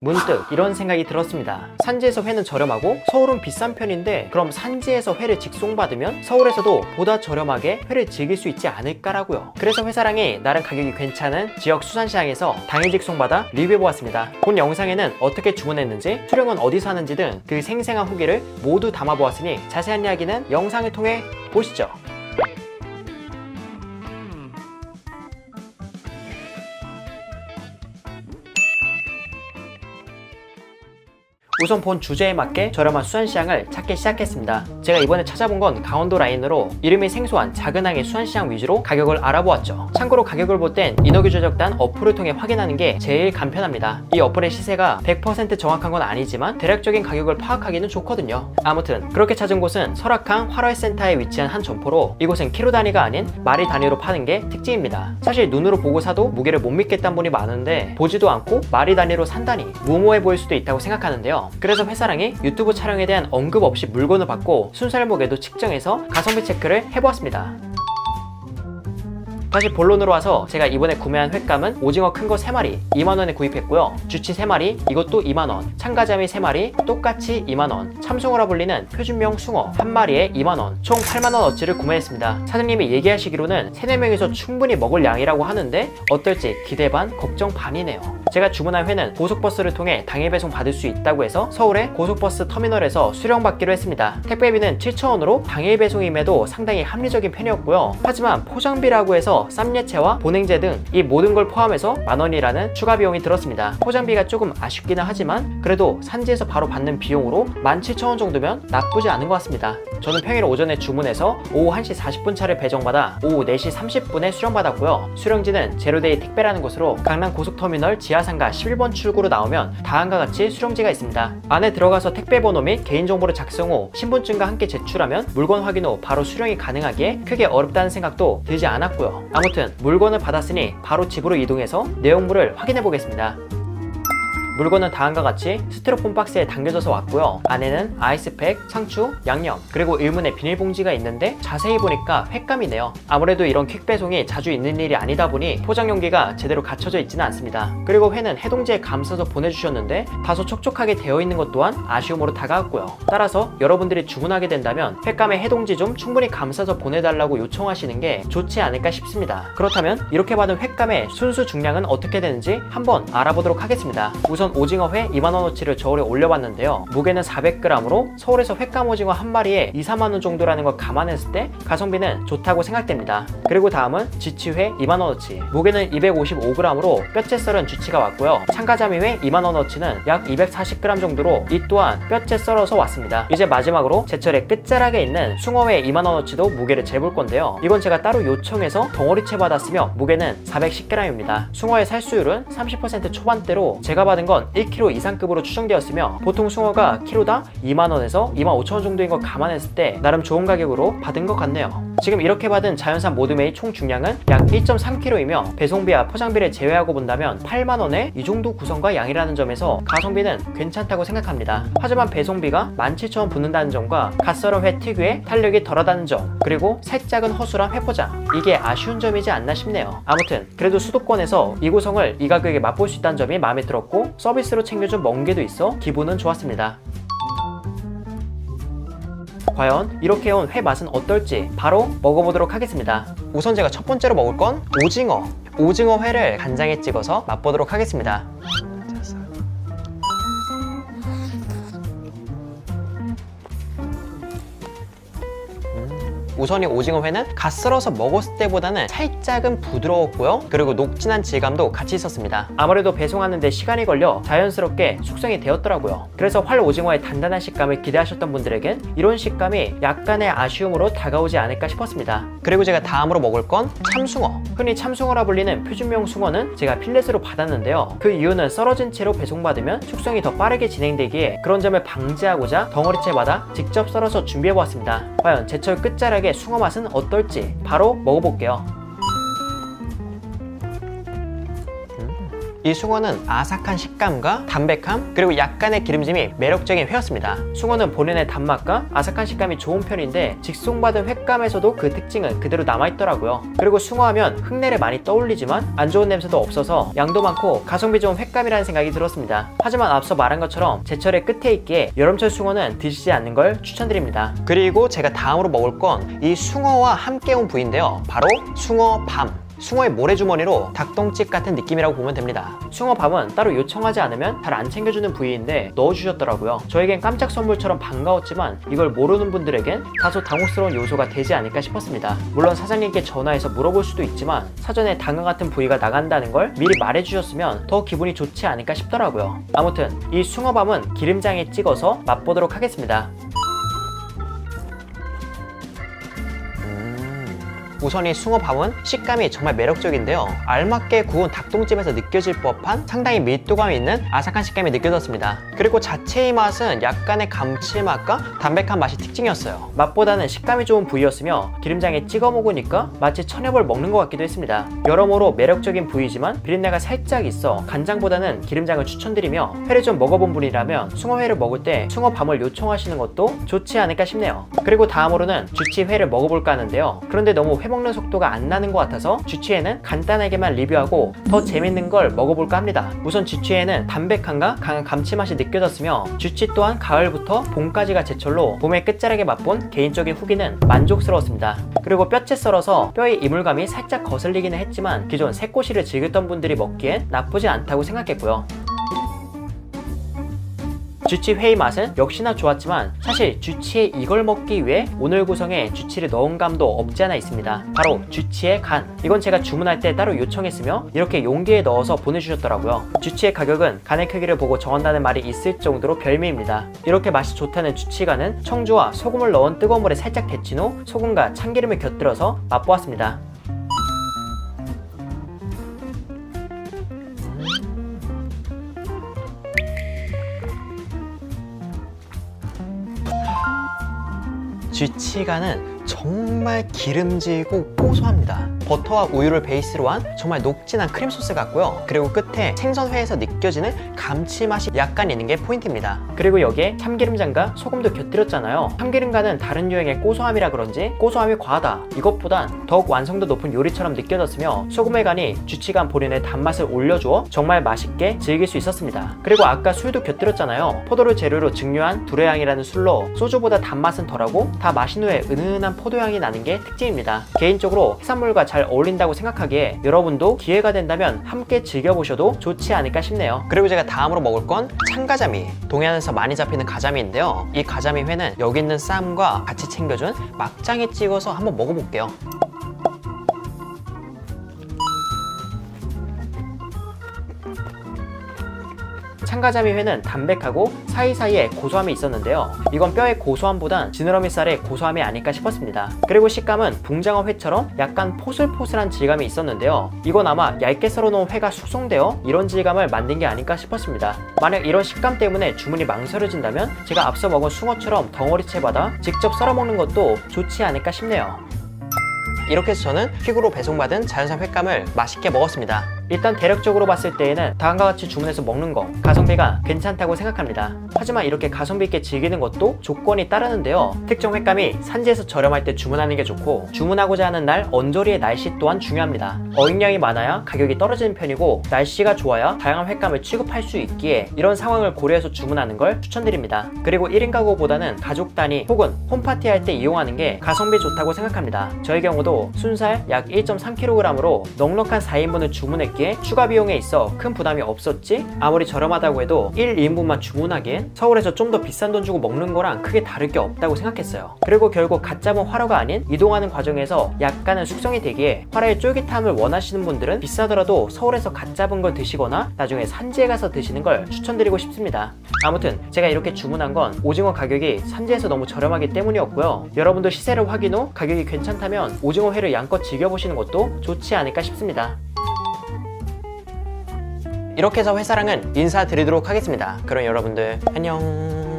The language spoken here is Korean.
문득 이런 생각이 들었습니다. 산지에서 회는 저렴하고 서울은 비싼 편인데 그럼 산지에서 회를 직송받으면 서울에서도 보다 저렴하게 회를 즐길 수 있지 않을까라고요. 그래서 회사랑이 나름 가격이 괜찮은 지역 수산시장에서 당일 직송받아 리뷰해보았습니다. 본 영상에는 어떻게 주문했는지, 수령은 어디서 하는지 등 그 생생한 후기를 모두 담아보았으니 자세한 이야기는 영상을 통해 보시죠. 우선 본 주제에 맞게 저렴한 수산시장을 찾기 시작했습니다. 제가 이번에 찾아본 건 강원도 라인으로 이름이 생소한 작은항의 수산시장 위주로 가격을 알아보았죠. 참고로 가격을 볼 땐 인어규제적단 어플을 통해 확인하는 게 제일 간편합니다. 이 어플의 시세가 100% 정확한 건 아니지만 대략적인 가격을 파악하기는 좋거든요. 아무튼 그렇게 찾은 곳은 설악항 활활센터에 위치한 한 점포로, 이곳은 키로 단위가 아닌 마리 단위로 파는 게 특징입니다. 사실 눈으로 보고 사도 무게를 못 믿겠다는 분이 많은데 보지도 않고 마리 단위로 산다니 무모해 보일 수도 있다고 생각하는데요. 그래서 회사랑이 유튜브 촬영에 대한 언급 없이 물건을 받고 순살목에도 측정해서 가성비 체크를 해보았습니다. 다시 본론으로 와서 제가 이번에 구매한 횟감은 오징어 큰 거 3마리 2만원에 구입했고요. 주치 3마리 이것도 2만원, 참가자미 3마리 똑같이 2만원, 참숭어라 불리는 표준명 숭어 1마리에 2만원, 총 8만원어치를 구매했습니다. 사장님이 얘기하시기로는 3-4명이서 충분히 먹을 양이라고 하는데 어떨지 기대 반 걱정 반이네요. 제가 주문한 회는 고속버스를 통해 당일 배송 받을 수 있다고 해서 서울의 고속버스 터미널에서 수령받기로 했습니다. 택배비는 7,000원으로 당일 배송임에도 상당히 합리적인 편이었고요. 하지만 포장비라고 해서 쌈예채와 보냉제 등 이 모든 걸 포함해서 만원이라는 추가 비용이 들었습니다. 포장비가 조금 아쉽기는 하지만 그래도 산지에서 바로 받는 비용으로 17,000원 정도면 나쁘지 않은 것 같습니다. 저는 평일 오전에 주문해서 오후 1시 40분 차를 배정받아 오후 4시 30분에 수령받았고요. 수령지는 제로데이 택배라는 곳으로 강남 고속터미널 지하상가 11번 출구로 나오면 다음과 같이 수령지가 있습니다. 안에 들어가서 택배 번호 및 개인정보를 작성 후 신분증과 함께 제출하면 물건 확인 후 바로 수령이 가능하기에 크게 어렵다는 생각도 들지 않았고요. 아무튼 물건을 받았으니 바로 집으로 이동해서 내용물을 확인해 보겠습니다. 물건은 다음과 같이 스티로폼 박스에 담겨져서 왔고요. 안에는 아이스팩, 상추, 양념, 그리고 일문에 비닐봉지가 있는데 자세히 보니까 횟감이네요. 아무래도 이런 퀵배송이 자주 있는 일이 아니다 보니 포장 용기가 제대로 갖춰져 있지는 않습니다. 그리고 회는 해동지에 감싸서 보내주셨는데 다소 촉촉하게 되어 있는 것 또한 아쉬움으로 다가왔고요. 따라서 여러분들이 주문하게 된다면 횟감의 해동지 좀 충분히 감싸서 보내달라고 요청하시는 게 좋지 않을까 싶습니다. 그렇다면 이렇게 받은 횟감의 순수 중량은 어떻게 되는지 한번 알아보도록 하겠습니다. 우선 오징어회 2만원어치를 저울에 올려봤는데요. 무게는 400g으로 서울에서 횟감 오징어 한 마리에 2-3만원 정도라는 걸 감안했을 때 가성비는 좋다고 생각됩니다. 그리고 다음은 지치회 2만원어치, 무게는 255g으로 뼈째 썰은 주치가 왔고요. 참가자미회 2만원어치는 약 240g 정도로 이 또한 뼈째 썰어서 왔습니다. 이제 마지막으로 제철의 끝자락에 있는 숭어회 2만원어치도 무게를 재볼 건데요. 이건 제가 따로 요청해서 덩어리채 받았으며 무게는 410g입니다. 숭어의 살수율은 30% 초반대로 제가 받은 건 1kg 이상급으로 추정되었으며 보통 숭어가 키로당 2만원에서 25,000원 정도인 걸 감안했을 때 나름 좋은 가격으로 받은 것 같네요. 지금 이렇게 받은 자연산 모듬회의 총 중량은 약 1.3kg이며 배송비와 포장비를 제외하고 본다면 8만원의 이 정도 구성과 양이라는 점에서 가성비는 괜찮다고 생각합니다. 하지만 배송비가 17,000원 붙는다는 점과 갓썰어 회 특유의 탄력이 덜하다는 점, 그리고 살짝은 허술한 회포장, 이게 아쉬운 점이지 않나 싶네요. 아무튼 그래도 수도권에서 이 구성을 이 가격에 맛볼 수 있다는 점이 마음에 들었고 서비스로 챙겨준 멍게도 있어 기분은 좋았습니다. 과연 이렇게 온 회 맛은 어떨지 바로 먹어보도록 하겠습니다. 우선 제가 첫 번째로 먹을 건 오징어 회를 간장에 찍어서 맛보도록 하겠습니다. 우선 이 오징어회는 갓 썰어서 먹었을 때보다는 살짝은 부드러웠고요. 그리고 녹진한 질감도 같이 있었습니다. 아무래도 배송하는데 시간이 걸려 자연스럽게 숙성이 되었더라고요. 그래서 활 오징어의 단단한 식감을 기대하셨던 분들에겐 이런 식감이 약간의 아쉬움으로 다가오지 않을까 싶었습니다. 그리고 제가 다음으로 먹을 건 참숭어. 흔히 참숭어라 불리는 표준명 숭어는 제가 필렛으로 받았는데요. 그 이유는 썰어진 채로 배송받으면 숙성이 더 빠르게 진행되기에 그런 점을 방지하고자 덩어리채 받아 직접 썰어서 준비해보았습니다. 과연 제철 끝자락에 숭어 맛은 어떨지 바로 먹어볼게요. 이 숭어는 아삭한 식감과 담백함 그리고 약간의 기름짐이 매력적인 회였습니다. 숭어는 본연의 단맛과 아삭한 식감이 좋은 편인데 직송받은 횟감에서도 그 특징은 그대로 남아있더라고요. 그리고 숭어하면 흙내를 많이 떠올리지만 안 좋은 냄새도 없어서 양도 많고 가성비 좋은 횟감이라는 생각이 들었습니다. 하지만 앞서 말한 것처럼 제철의 끝에 있기에 여름철 숭어는 드시지 않는 걸 추천드립니다. 그리고 제가 다음으로 먹을 건 이 숭어와 함께 온 부위인데요, 바로 숭어밤. 숭어의 모래주머니로 닭똥집 같은 느낌이라고 보면 됩니다. 숭어밤은 따로 요청하지 않으면 잘 안 챙겨주는 부위인데 넣어주셨더라고요. 저에겐 깜짝 선물처럼 반가웠지만 이걸 모르는 분들에겐 다소 당혹스러운 요소가 되지 않을까 싶었습니다. 물론 사장님께 전화해서 물어볼 수도 있지만 사전에 당근 같은 부위가 나간다는 걸 미리 말해주셨으면 더 기분이 좋지 않을까 싶더라고요. 아무튼 이 숭어밤은 기름장에 찍어서 맛보도록 하겠습니다. 우선 이 숭어밤은 식감이 정말 매력적인데요, 알맞게 구운 닭똥집에서 느껴질 법한 상당히 밀도감이 있는 아삭한 식감이 느껴졌습니다. 그리고 자체의 맛은 약간의 감칠맛과 담백한 맛이 특징이었어요. 맛보다는 식감이 좋은 부위였으며 기름장에 찍어 먹으니까 마치 천엽을 먹는 것 같기도 했습니다. 여러모로 매력적인 부위지만 비린내가 살짝 있어 간장보다는 기름장을 추천드리며, 회를 좀 먹어본 분이라면 숭어회를 먹을 때 숭어밤을 요청하시는 것도 좋지 않을까 싶네요. 그리고 다음으로는 주치회를 먹어볼까 하는데요, 그런데 너무 회 먹는 속도가 안 나는 것 같아서 주치회는 간단하게만 리뷰하고 더 재밌는 걸 먹어볼까 합니다. 우선 주치회는 담백함과 강한 감칠맛이 느껴졌으며 주치 또한 가을부터 봄까지가 제철로 봄의 끝자락에 맛본 개인적인 후기는 만족스러웠습니다. 그리고 뼈째 썰어서 뼈의 이물감이 살짝 거슬리기는 했지만 기존 새꼬시를 즐겼던 분들이 먹기엔 나쁘지 않다고 생각했고요. 주치회의 맛은 역시나 좋았지만 사실 주치에 이걸 먹기 위해 오늘 구성에 주치를 넣은 감도 없지 않아 있습니다. 바로 주치의 간. 이건 제가 주문할 때 따로 요청했으며 이렇게 용기에 넣어서 보내주셨더라고요. 주치의 가격은 간의 크기를 보고 정한다는 말이 있을 정도로 별미입니다. 이렇게 맛이 좋다는 주치간은 청주와 소금을 넣은 뜨거운 물에 살짝 데친 후 소금과 참기름을 곁들여서 맛보았습니다. 쥐치간은 정말 기름지고 고소합니다. 버터와 우유를 베이스로 한 정말 녹진한 크림 소스 같고요. 그리고 끝에 생선회에서 느껴지는 감칠맛이 약간 있는 게 포인트입니다. 그리고 여기에 참기름장과 소금도 곁들였잖아요. 참기름간은 다른 유형의 고소함이라 그런지 고소함이 과하다, 이것보단 더욱 완성도 높은 요리처럼 느껴졌으며 소금의 간이 주치간 본연의 단맛을 올려주어 정말 맛있게 즐길 수 있었습니다. 그리고 아까 술도 곁들였잖아요. 포도를 재료로 증류한 두레향이라는 술로 소주보다 단맛은 덜하고 다 마신 후에 은은한 포도향이 나는 게 특징입니다. 개인적으로 해산물과 잘 어울린다고 생각하기에 여러분도 기회가 된다면 함께 즐겨보셔도 좋지 않을까 싶네요. 그리고 제가 다음으로 먹을 건 참가자미. 동해안에서 많이 잡히는 가자미인데요, 이 가자미 회는 여기 있는 쌈과 같이 챙겨준 막장에 찍어서 한번 먹어볼게요. 참가자미 회는 담백하고 사이사이에 고소함이 있었는데요, 이건 뼈의 고소함보단 지느러미 살의 고소함이 아닐까 싶었습니다. 그리고 식감은 붕장어 회처럼 약간 포슬포슬한 질감이 있었는데요, 이건 아마 얇게 썰어놓은 회가 숙성되어 이런 질감을 만든 게 아닐까 싶었습니다. 만약 이런 식감 때문에 주문이 망설여진다면 제가 앞서 먹은 숭어처럼 덩어리채 받아 직접 썰어 먹는 것도 좋지 않을까 싶네요. 이렇게 해서 저는 퀵으로 배송받은 자연산 횟감을 맛있게 먹었습니다. 일단 대략적으로 봤을 때에는 다음과 같이 주문해서 먹는 거 가성비가 괜찮다고 생각합니다. 하지만 이렇게 가성비 있게 즐기는 것도 조건이 따르는데요, 특정 횟감이 산지에서 저렴할 때 주문하는 게 좋고 주문하고자 하는 날 언저리의 날씨 또한 중요합니다. 어획량이 많아야 가격이 떨어지는 편이고 날씨가 좋아야 다양한 횟감을 취급할 수 있기에 이런 상황을 고려해서 주문하는 걸 추천드립니다. 그리고 1인 가구보다는 가족 단위 혹은 홈파티 할 때 이용하는 게 가성비 좋다고 생각합니다. 저의 경우도 순살 약 1.3kg으로 넉넉한 4인분을 주문했기에 추가 비용에 있어 큰 부담이 없었지, 아무리 저렴하다고 해도 1인분만 주문하기엔 서울에서 좀 더 비싼 돈 주고 먹는 거랑 크게 다를 게 없다고 생각했어요. 그리고 결국 갓 잡은 화로가 아닌 이동하는 과정에서 약간은 숙성이 되기에 화로의 쫄깃함을 원하시는 분들은 비싸더라도 서울에서 갓 잡은 걸 드시거나 나중에 산지에 가서 드시는 걸 추천드리고 싶습니다. 아무튼 제가 이렇게 주문한 건 오징어 가격이 산지에서 너무 저렴하기 때문이었고요, 여러분도 시세를 확인 후 가격이 괜찮다면 오징어 회를 양껏 즐겨보시는 것도 좋지 않을까 싶습니다. 이렇게 해서 회사랑은 인사드리도록 하겠습니다. 그럼 여러분들 안녕.